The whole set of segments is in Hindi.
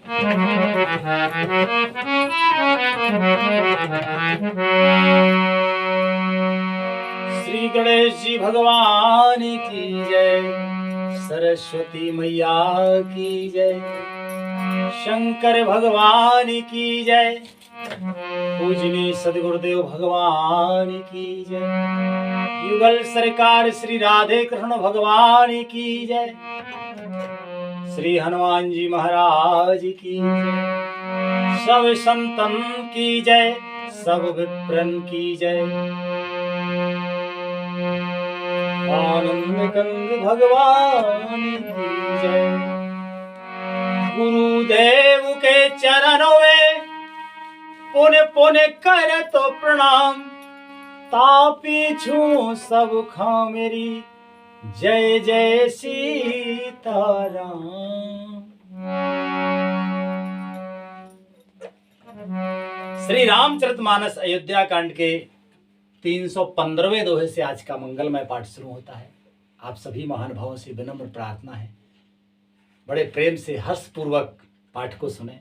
श्री गणेश जी भगवान की जय, सरस्वती मैया की जय, शंकर भगवान की जय, पूजनीय सदगुरुदेव भगवान की जय, युगल सरकार श्री राधे कृष्ण भगवान की जय, श्री हनुमान जी महाराज की जय, सब संतन की जय, सब विप्रन की जय, आनंद कंद भगवान की जय। गुरुदेव के चरणों में पुण्य पुण्य कर तो प्रणाम, तापी छू सब खा मेरी, जय जय सीताराम। श्री रामचरितमानस अयोध्या कांड के 315वें दोहे से आज का मंगलमय पाठ शुरू होता है। आप सभी महानुभावों से विनम्र प्रार्थना है, बड़े प्रेम से हर्ष पूर्वक पाठ को सुने।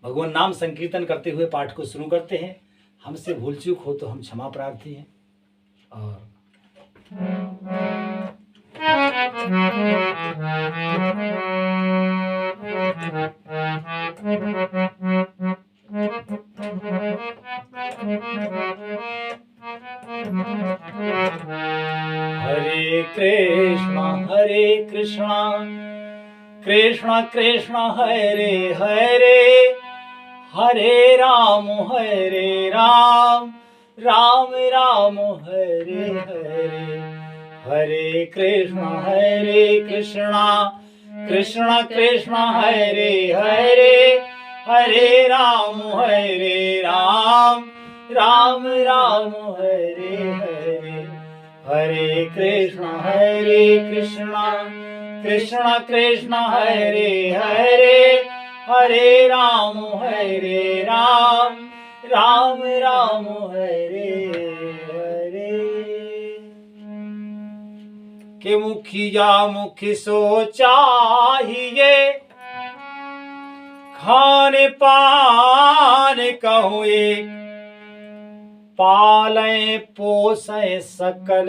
भगवान नाम संकीर्तन करते हुए पाठ को शुरू करते हैं। हमसे भूल चूक हो तो हम क्षमा प्रार्थी हैं। और हरे कृष्णा कृष्णा कृष्णा हरे हरे, हरे राम राम राम हरे हरे। हरे कृष्णा कृष्णा कृष्णा हरे हरे, हरे राम राम राम हरे हरे। हरे कृष्णा कृष्णा कृष्णा हरे हरे, हरे राम राम राम हरे हरे। के मुखिया मुखी सो चाहिए, खाने पान कहुए, पालें पोसें सकल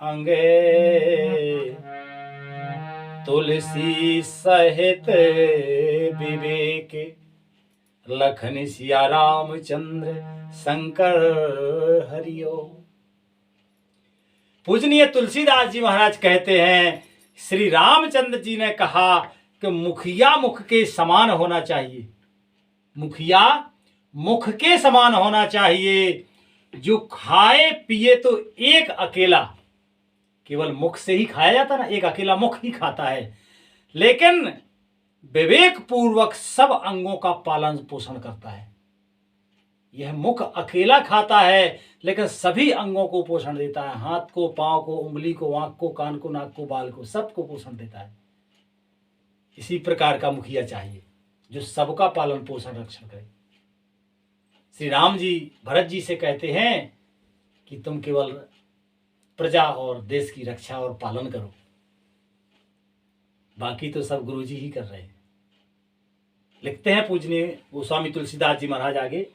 अंगे, तुलसी सहित विवेक, लखन सिया रामचंद्र शंकर हरिओ। पूजनीय तुलसीदास जी महाराज कहते हैं, श्री रामचंद्र जी ने कहा कि मुखिया मुख के समान होना चाहिए। मुखिया मुख के समान होना चाहिए, जो खाए पिए तो एक अकेला, केवल मुख से ही खाया जाता ना, एक अकेला मुख ही खाता है, लेकिन विवेक पूर्वक सब अंगों का पालन पोषण करता है। यह मुख अकेला खाता है, लेकिन सभी अंगों को पोषण देता है, हाथ को, पांव को, उंगली को, आंख को, कान को, नाक को, बाल को, सबको पोषण देता है। इसी प्रकार का मुखिया चाहिए, जो सबका पालन पोषण रक्षण करे। श्री राम जी भरत जी से कहते हैं कि तुम केवल प्रजा और देश की रक्षा और पालन करो, बाकी तो सब गुरु जी ही कर रहे हैं। लिखते हैं पूजनीय गोस्वामी तुलसीदास जी महाराज आगे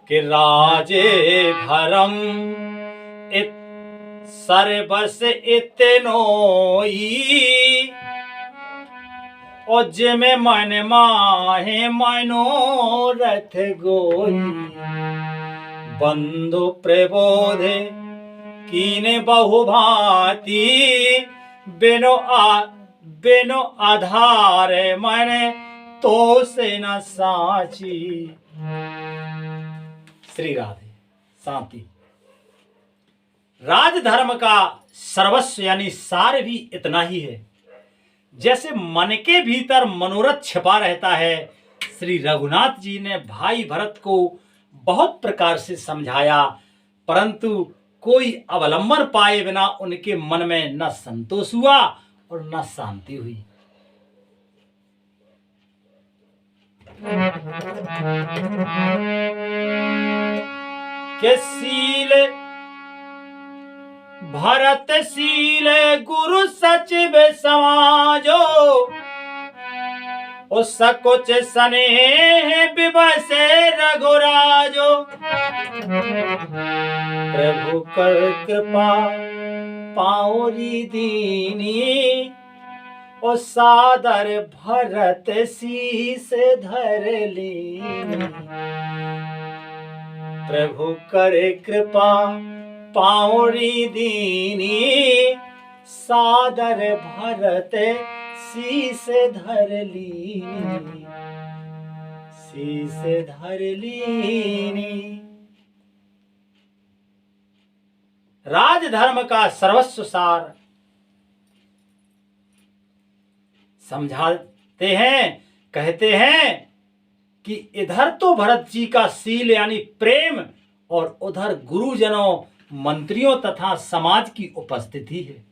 कि राजे धर्म इत सर्वस इतनोई, और जिमे मन माहे मनोरथ गोई, बंधु प्रबोधे कीने बहुभांति, बिनो आधार मन तो से न साची। श्री राधे शांति। राजधर्म का सर्वस्व यानी सार भी इतना ही है, जैसे मन के भीतर मनोरथ छिपा रहता है। श्री रघुनाथ जी ने भाई भरत को बहुत प्रकार से समझाया, परंतु कोई अवलंबन पाए बिना उनके मन में न संतोष हुआ और न शांति हुई। के सील भरत सील गुरु सचिव समान, उस सकुच स्नेह विबसे रघुराजो, प्रभु कर कृपा पाओरी दीनी, ओ सादर भरत शीस धर लीनी। प्रभु करे कृपा पाओरी दीनी, सादर भरत शीस धर लीनी, शीस धर लीनी। राजधर्म का सर्वस्व सार समझाते हैं, कहते हैं कि इधर तो भरत जी का शील यानी प्रेम और उधर गुरुजनों, मंत्रियों तथा समाज की उपस्थिति है।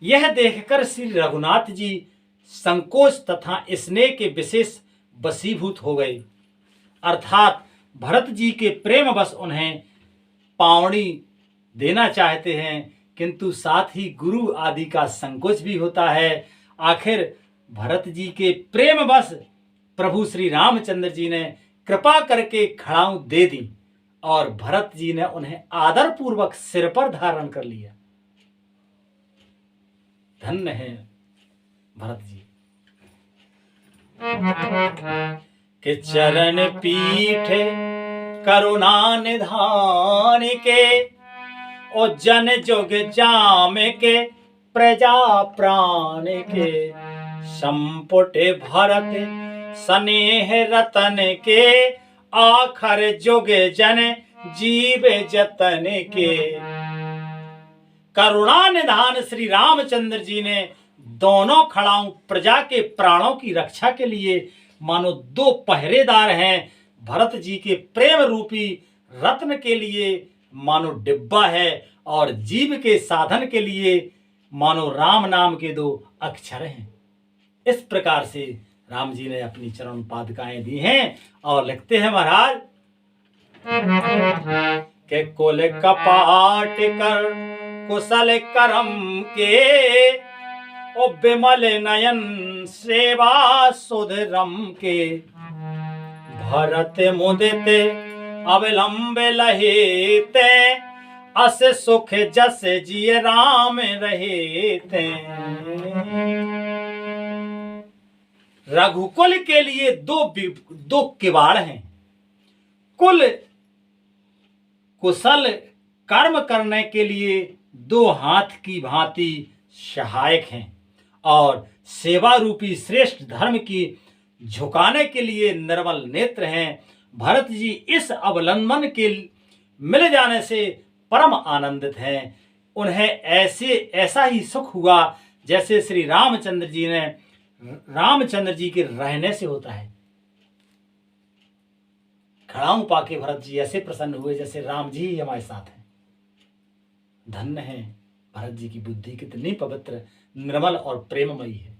यह देखकर श्री रघुनाथ जी संकोच तथा स्नेह के विशेष वशीभूत हो गए, अर्थात भरत जी के प्रेम बस उन्हें पावनी देना चाहते हैं, किंतु साथ ही गुरु आदि का संकोच भी होता है। आखिर भरत जी के प्रेम बस प्रभु श्री रामचंद्र जी ने कृपा करके खड़ाऊ दे दी और भरत जी ने उन्हें आदर पूर्वक सिर पर धारण कर लिया। धन्य है भरत जी के चरण पीठ करुणा निधान के, ओ जन जुग जाम के प्रजा प्राण के, संपुट भरत स्नेह रतन के, आखर जुग जन जीव जतन के। करुणा निधान श्री रामचंद्र जी ने दोनों खड़ाऊ प्रजा के प्राणों की रक्षा के लिए मानो दो पहरेदार हैं। भरत जी के प्रेम रूपी रत्न के लिए मानो डिब्बा है और जीव के साधन के लिए मानो राम नाम के दो अक्षर हैं। इस प्रकार से राम जी ने अपनी चरण पादुकाएं दी हैं और लिखते हैं महाराज के कुल कपाट कर कुशल करम के, ओ बिमल नयन सेवा सुधरम के। भरत मुदित अविलंब लहेते, अस सुख जस जिय राम रहेते। रघुकुल के लिए दो किवाड़ हैं। कुल कुशल कर्म करने के लिए दो हाथ की भांति सहायक हैं और सेवा रूपी श्रेष्ठ धर्म की झुकाने के लिए निर्मल नेत्र हैं। भरत जी इस अवलंबन के मिल जाने से परम आनंदित हैं। उन्हें ऐसा ही सुख हुआ जैसे श्री रामचंद्र जी के रहने से होता है। खड़ाऊ पाके भरत जी ऐसे प्रसन्न हुए जैसे राम जी ही हमारे साथ हैं। धन्य है भरत जी की बुद्धि कितनी पवित्र, निर्मल और प्रेममयी है।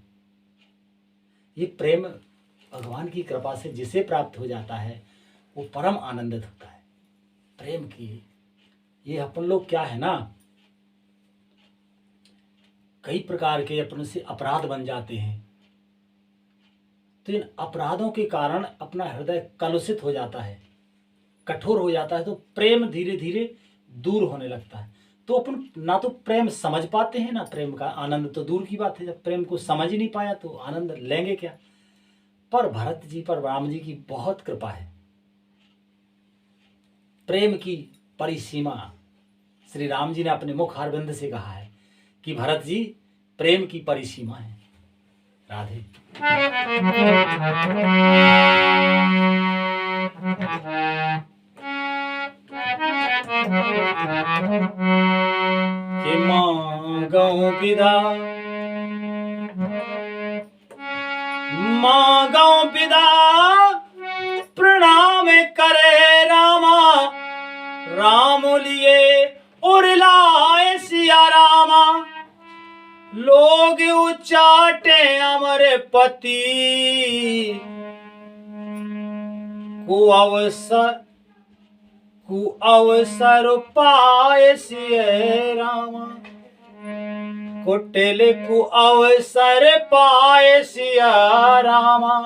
ये प्रेम भगवान की कृपा से जिसे प्राप्त हो जाता है वो परम आनंदित होता है। प्रेम की ये अपन लोग क्या है ना, कई प्रकार के अपन से अपराध बन जाते हैं, तो इन अपराधों के कारण अपना हृदय कलुषित हो जाता है, कठोर हो जाता है, तो प्रेम धीरे धीरे दूर होने लगता है। तो अपन ना तो प्रेम समझ पाते हैं, ना प्रेम का आनंद तो दूर की बात है। जब प्रेम को समझ ही नहीं पाया तो आनंद लेंगे क्या। पर भरत जी पर राम जी की बहुत कृपा है। प्रेम की परिसीमा श्री राम जी ने अपने मुख अरविंद से कहा है कि भरत जी प्रेम की परिसीमा है। राधे। कि मांगऊ विदा प्रणाम करे रामा, राम लिए और लाए सिया रामा। लोग उचाटे अमर पति, कुअवसर पाए सिए रामा। कुटिल कु अवसर पाए सिया रामा।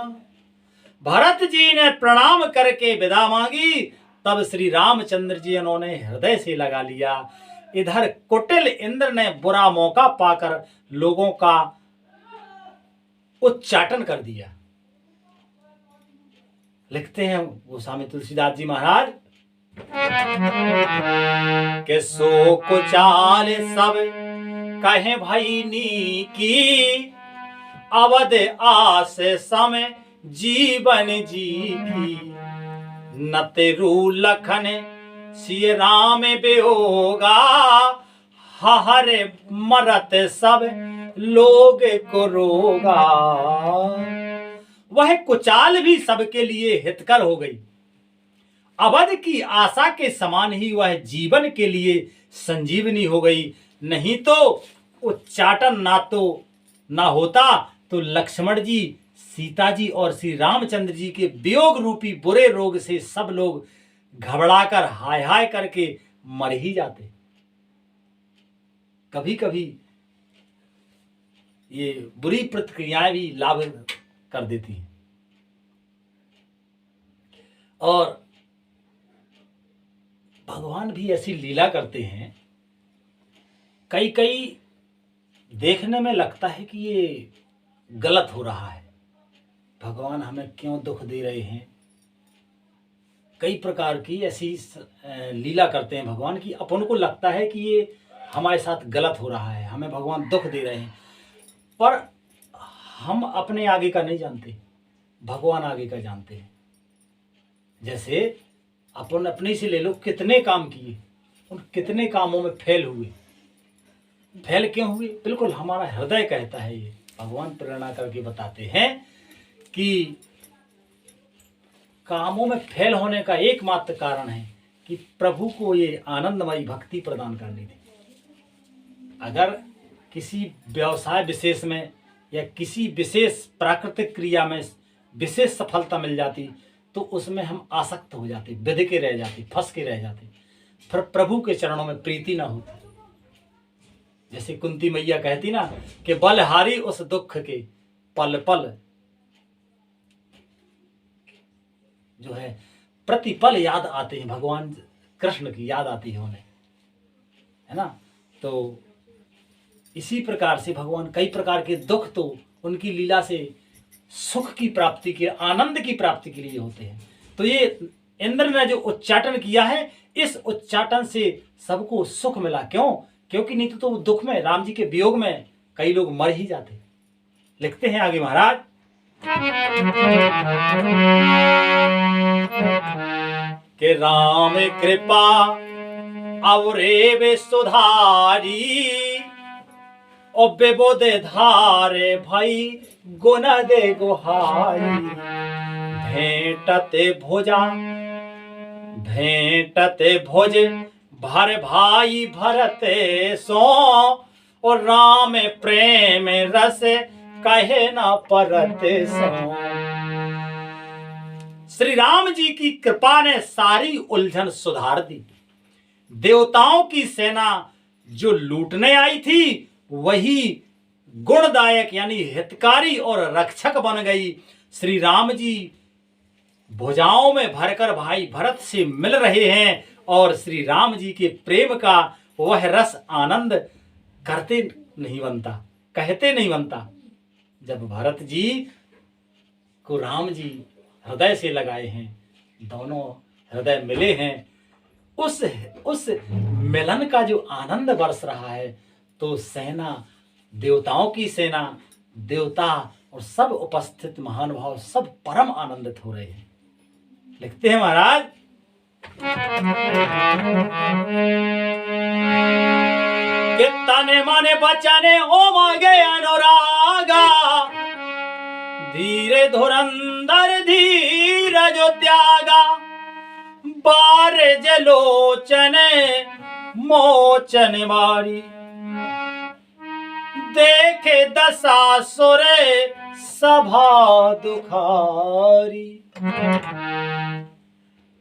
भरत जी ने प्रणाम करके विदा मांगी, तब श्री रामचंद्र जी उन्होंने हृदय से लगा लिया। इधर कुटिल इंद्र ने बुरा मौका पाकर लोगों का उच्चाटन कर दिया। लिखते हैं गोस्वामी तुलसीदास जी महाराज के सो कुचाल सब कहे भईनी की, अवध आस समय जीवन जीवी। न तेरू लखन सिय राम बेहोगा, हरे मरत सब लोग को रोगा। वह कुचाल भी सबके लिए हितकर हो गई। अवध की आशा के समान ही वह जीवन के लिए संजीवनी हो गई। नहीं तो उच्चाटन ना होता तो लक्ष्मण जी, सीता जी और श्री रामचंद्र जी के वियोग रूपी बुरे रोग से सब लोग घबराकर हाय हाय करके मर ही जाते। कभी कभी ये बुरी प्रतिक्रियाएं भी लाभ कर देती हैं। और भगवान भी ऐसी लीला करते हैं, कई कई देखने में लगता है कि ये गलत हो रहा है, भगवान हमें क्यों दुख दे रहे हैं। कई प्रकार की ऐसी लीला करते हैं भगवान की, अपन को लगता है कि ये हमारे साथ गलत हो रहा है, हमें भगवान दुख दे रहे हैं, पर हम अपने आगे का नहीं जानते, भगवान आगे का जानते हैं। जैसे अपन अपने से ले लो, कितने काम किए, उन कितने कामों में फेल हुए। फेल क्यों हुए? बिल्कुल हमारा हृदय कहता है। ये भगवान प्रेरणा करके बताते हैं कि कामों में फेल होने का एकमात्र कारण है कि प्रभु को ये आनंदमयी भक्ति प्रदान करनी थी। अगर किसी व्यवसाय विशेष में या किसी विशेष प्राकृतिक क्रिया में विशेष सफलता मिल जाती तो उसमें हम आसक्त हो जाते, बिध के रह जाते, फंस के रह जाते, फिर प्रभु के चरणों में प्रीति ना होती। जैसे कुंती मैया कहती ना कि बलहारी उस दुख के पल पल जो है प्रतिपल याद आते हैं, भगवान कृष्ण की याद आती है उन्हें, है ना। तो इसी प्रकार से भगवान कई प्रकार के दुख तो उनकी लीला से सुख की प्राप्ति के, आनंद की प्राप्ति के लिए होते हैं। तो ये इंद्र ने जो उच्चाटन किया है, इस उच्चाटन से सबको सुख मिला। क्यों? क्योंकि नहीं तो दुख में, राम जी के वियोग में कई लोग मर ही जाते। लिखते हैं आगे महाराज कि राम कृपा अवरे वे सुधारी, और बेबोदे धारे भाई गुण दे गुहारी। भेंटते भोज भर भाई भरत सो, और राम प्रेम रस कहे ना परत सो। श्री राम जी की कृपा ने सारी उलझन सुधार दी। देवताओं की सेना जो लूटने आई थी वही गुणदायक यानी हितकारी और रक्षक बन गई। श्री राम जी भुजाओं में भरकर भाई भरत से मिल रहे हैं और श्री राम जी के प्रेम का वह रस आनंद करते नहीं बनता, कहते नहीं बनता। जब भरत जी को राम जी हृदय से लगाए हैं, दोनों हृदय मिले हैं, उस मिलन का जो आनंद बरस रहा है, तो सेना, देवताओं की सेना, देवता और सब उपस्थित महानुभाव सब परम आनंदित हो रहे हैं। लिखते हैं महाराज कि तने मने बचने ओम गए अनुरागा, धीरे धुरंधर धीरज त्यागा, बार जलोचन मोचन मारी, देखे दशासुर सभा दुखारी।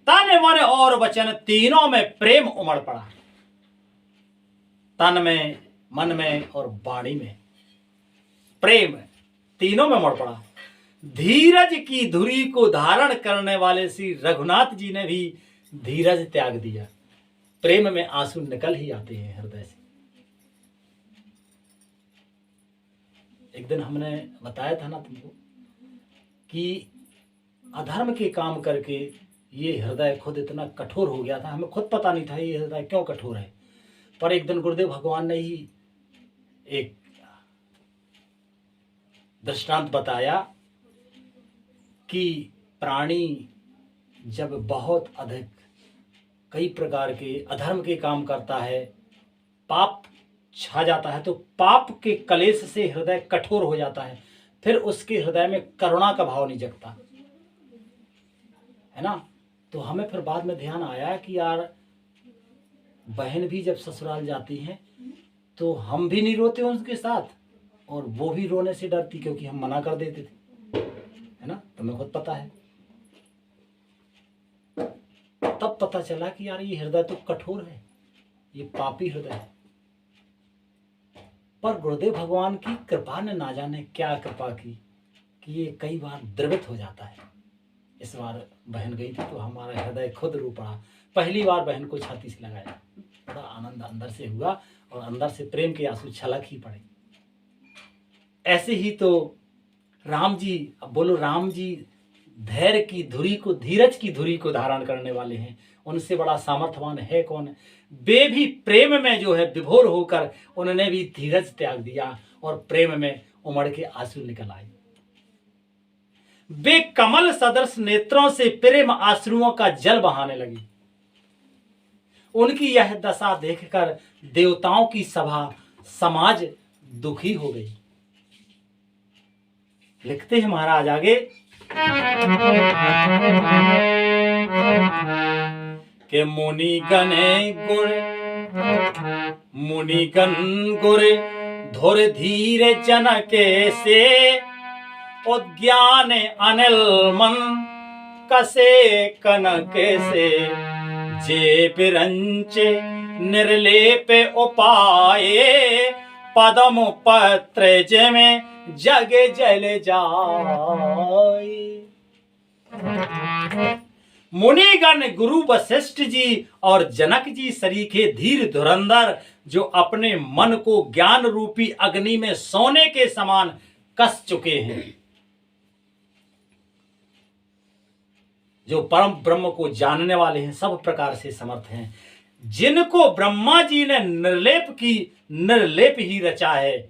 तन मन और वचन तीनों में प्रेम उमड़ पड़ा। तन में मन में और वाणी में। प्रेम तीनों में मर पड़ा। धीरज की धुरी को धारण करने वाले श्री रघुनाथ जी ने भी धीरज त्याग दिया। प्रेम में आंसू निकल ही आते हैं हृदय से। एक दिन हमने बताया था ना तुमको कि अधर्म के काम करके ये हृदय खुद इतना कठोर हो गया था। हमें खुद पता नहीं था ये हृदय क्यों कठोर है। पर एक दिन गुरुदेव भगवान ने ही एक दृष्टांत बताया कि प्राणी जब बहुत अधिक कई प्रकार के अधर्म के काम करता है, पाप छा जाता है, तो पाप के कलेश से हृदय कठोर हो जाता है। फिर उसके हृदय में करुणा का भाव नहीं जगता है ना। तो हमें फिर बाद में ध्यान आया कि यार बहन भी जब ससुराल जाती हैं तो हम भी नहीं रोते उनके साथ, और वो भी रोने से डरती क्योंकि हम मना कर देते थे, है ना। तुम्हें खुद पता है। तब पता चला कि यार ये हृदय तो कठोर है, ये पापी हृदय है। पर गुरुदेव भगवान की कृपा ने ना जाने क्या कृपा की कि ये कई बार द्रवित हो जाता है। इस बार बहन गई थी तो हमारा हृदय खुद रो पड़ा। पहली बार बहन को छाती से लगाया, बड़ा आनंद अंदर से हुआ और अंदर से प्रेम के आंसू छलक ही पड़े। ऐसे ही तो राम जी, अब बोलो राम जी धैर्य की धुरी को, धीरज की धुरी को धारण करने वाले हैं। उनसे बड़ा सामर्थ्यवान है कौन। वे भी प्रेम में जो है विभोर होकर उन्होंने भी धीरज त्याग दिया और प्रेम में उमड़ के आंसू निकल आए। वे कमल सदृश नेत्रों से प्रेम आंसुओं का जल बहाने लगी। उनकी यह दशा देखकर देवताओं की सभा समाज दुखी हो गई। लिखते हैं महाराज आगे के मुनिगण गुर धुर धीर जनके से उद्यान अनिल मन कसे कनके से जे बिरंचे निर्लेप उपाये पदम पत्र जेमे जग जल जाए। मुनिगण गुरु वशिष्ठ जी और जनक जी सरीखे धीर धुरंधर जो अपने मन को ज्ञान रूपी अग्नि में सोने के समान कस चुके हैं, जो परम ब्रह्म को जानने वाले हैं, सब प्रकार से समर्थ हैं, जिनको ब्रह्मा जी ने निर्लेप ही रचा है,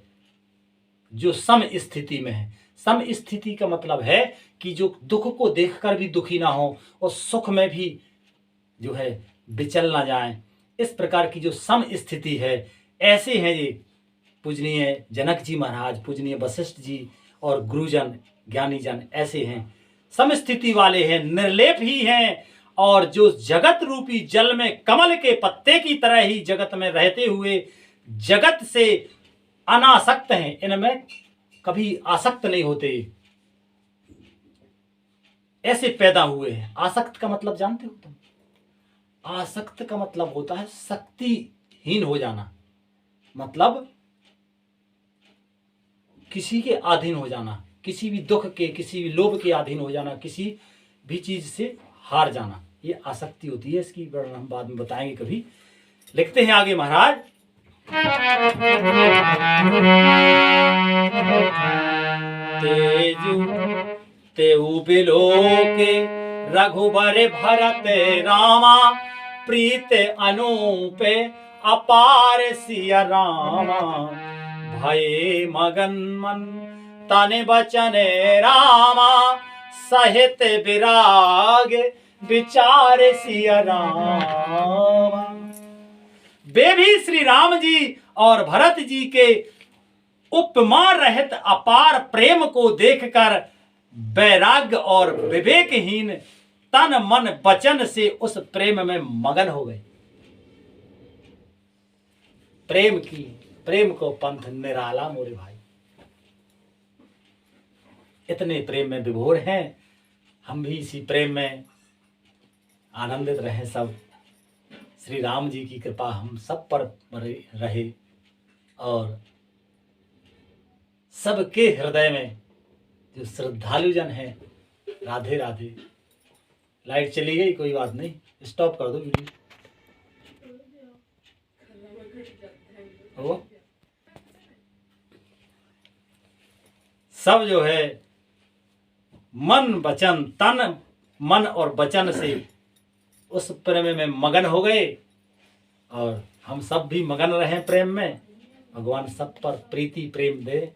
जो सम स्थिति में है। सम स्थिति का मतलब है कि जो दुख को देखकर भी दुखी ना हो और सुख में भी जो है विचल ना जाए। इस प्रकार की जो सम स्थिति है, ऐसे हैं ये पूजनीय जनक जी महाराज, पूजनीय वशिष्ठ जी और गुरुजन ज्ञानी जन, ऐसे हैं सम स्थिति वाले हैं, निर्लेप ही हैं, और जो जगत रूपी जल में कमल के पत्ते की तरह ही जगत में रहते हुए जगत से अनासक्त हैं, इनमें कभी आसक्त नहीं होते, ऐसे पैदा हुए हैं। आसक्त का मतलब जानते हो तुम? आसक्त का मतलब होता है शक्तिहीन हो जाना, मतलब किसी के अधीन हो जाना, किसी भी दुख के, किसी भी लोभ के अधीन हो जाना, किसी भी चीज से हार जाना, ये आसक्ति होती है। इसकी वर्णन हम बाद में बताएंगे कभी। लिखते हैं आगे महाराज तेजु तेऊ बिलोके रघुबर भरत रामा प्रीत अनूपे अपार सिया रामा भये मगन मन तन बचन रामा सहित विराग विचार सिया रामा। वे भी श्री राम जी और भरत जी के उपमा रहित अपार प्रेम को देखकर वैराग्य और विवेकहीन तन मन वचन से उस प्रेम में मगन हो गए। प्रेम को पंथ निराला मोरे भाई, इतने प्रेम में विभोर हैं। हम भी इसी प्रेम में आनंदित रहें सब। श्री राम जी की कृपा हम सब पर रहे। और सबके हृदय में जो श्रद्धालु जन हैं, राधे राधे। लाइट चली गई, कोई बात नहीं, स्टॉप कर दो वीडियो। वो सब जो है मन वचन, तन मन और वचन से उस प्रेम में मगन हो गए, और हम सब भी मगन रहे प्रेम में। भगवान सब पर प्रीति प्रेम दे।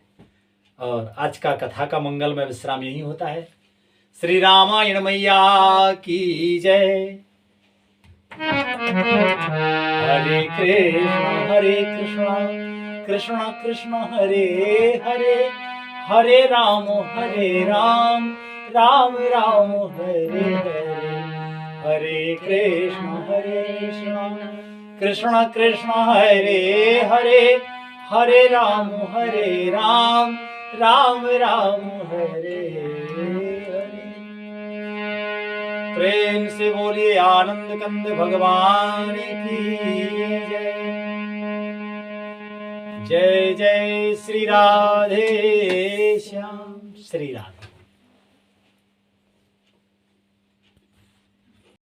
और आज का कथा का मंगल में विश्राम यही होता है। श्री रामायण मैया की जय। हरे कृष्ण कृष्ण कृष्ण हरे हरे, हरे राम राम राम हरे हरे। हरे कृष्ण कृष्ण कृष्ण हरे हरे, हरे राम राम राम हरे हरे। प्रेम से बोलिए आनंद कंद भगवान की जय। जय जय श्री राधे श्याम। श्री राधे।